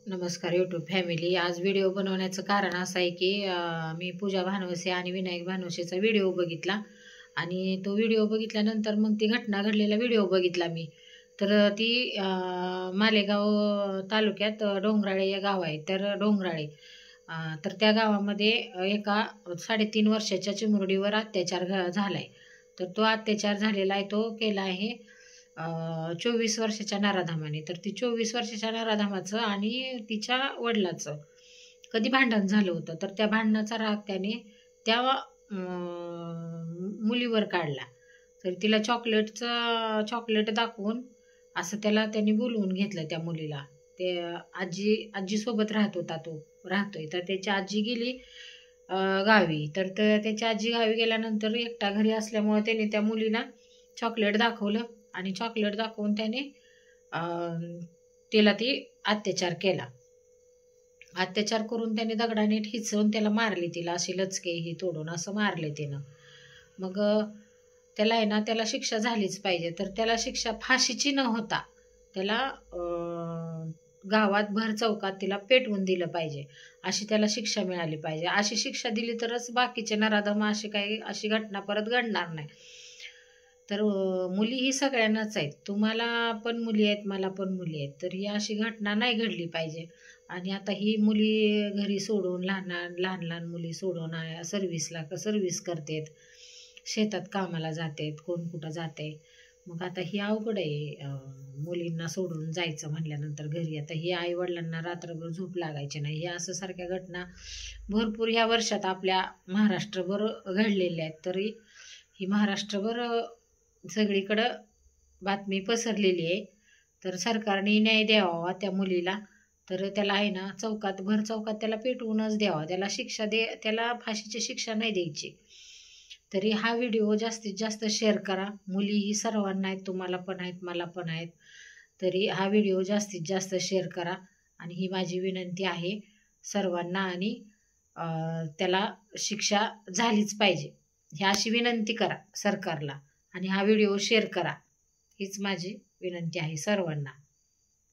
नमस्कार YouTube family. आज video बनवण्याचं कारण असं आहे की मी पूजा भानवसे आणि विनायक भानवसेचा व्हिडिओ बघितला आणि तो व्हिडिओ बघितल्यानंतर मग ती घटना घडलेला व्हिडिओ बघितला मी। तर ती मालेगाव तालुक्यात डोंगराळे या गाव आहे। तर डोंगराळे तर त्या गावामध्ये एका 3.5 वर्षाच्या चिमुरडीवर अत्याचार झालाय। तर तो अत्याचार झालेला आहे, तो केला आहे 24 वर्षाच्या नराधामाने। तर ती 24 वर्षाच्या नराधामाचं आणि तिच्या वडिलाचं कधी भांडण झालं होतं, तर त्या भांडणाचा राग त्याने त्या मुलीवर काढला। तर तिला चॉकलेट दाखवून असं त्यांनी बोलवून घेतलं त्या मुलीला। ते आजी सोबत राहतोय। तर त्याची आजी गेली गावी। तर त्याची आजी गावी गेल्यानंतर एकटा घरी असल्यामुळे त्याने त्या मुलीला चॉकलेट दाखवलं आणि चॉकलेट दाखवून त्याने तिला अत्याचार केला। अत्याचार करून त्याने दगडाने ठिचवून त्याला मारली, तिला अशी लचके ही तोडून असं मारले तिनं। मग त्याला आहे ना, त्याला शिक्षा झालीच पाहिजे। तर त्याला शिक्षा फाशीची न होता त्याला गावात भर चौकात तिला पेटवून दिलं पाहिजे, अशी त्याला शिक्षा मिळाली पाहिजे। अशी शिक्षा दिली तरच बाकीचे नराधम अशी घटना परत घडणार नाही। तर मुली ही सगळ्यांनाच आहेत, तुम्हाला पण मुली आहेत, मला पण मुली आहेत। तर ही अशी घटना नाही घडली पाहिजे। आणि आता ही मुली घरी सोडून लहान मुली सोडून सर्व्हिस करतात, शेतात कामाला जातात, कोण कुठं जाते। मग आता ही अवघड आहे, मुलींना सोडून जायचं म्हणल्यानंतर घरी। आता ही आई वडिलांना रात्रभर झोप लागायची नाही। हे असं सारख्या घटना भरपूर ह्या वर्षात आपल्या महाराष्ट्रभर घडलेल्या आहेत। तरी ही महाराष्ट्रभर सगळीकडं बातमी पसरलेली आहे। तर सरकारने न्याय द्यावा त्या मुलीला। तर त्याला आहे ना, भर चौकात त्याला पेटवूनच द्यावा, त्याला फाशीची शिक्षा नाही द्यायची। तरी हा व्हिडिओ जास्तीत जास्त शेअर करा। मुली ही सर्वांना आहेत, तुम्हाला पण आहेत, मला पण आहेत। तरी हा व्हिडिओ जास्तीत जास्त शेअर करा आणि ही माझी विनंती आहे सर्वांना। आणि त्याला शिक्षा झालीच पाहिजे, ही अशी विनंती करा सरकारला। आणि हा व्हिडिओ शेअर करा, हीच माझी विनंती आहे सर्वांना।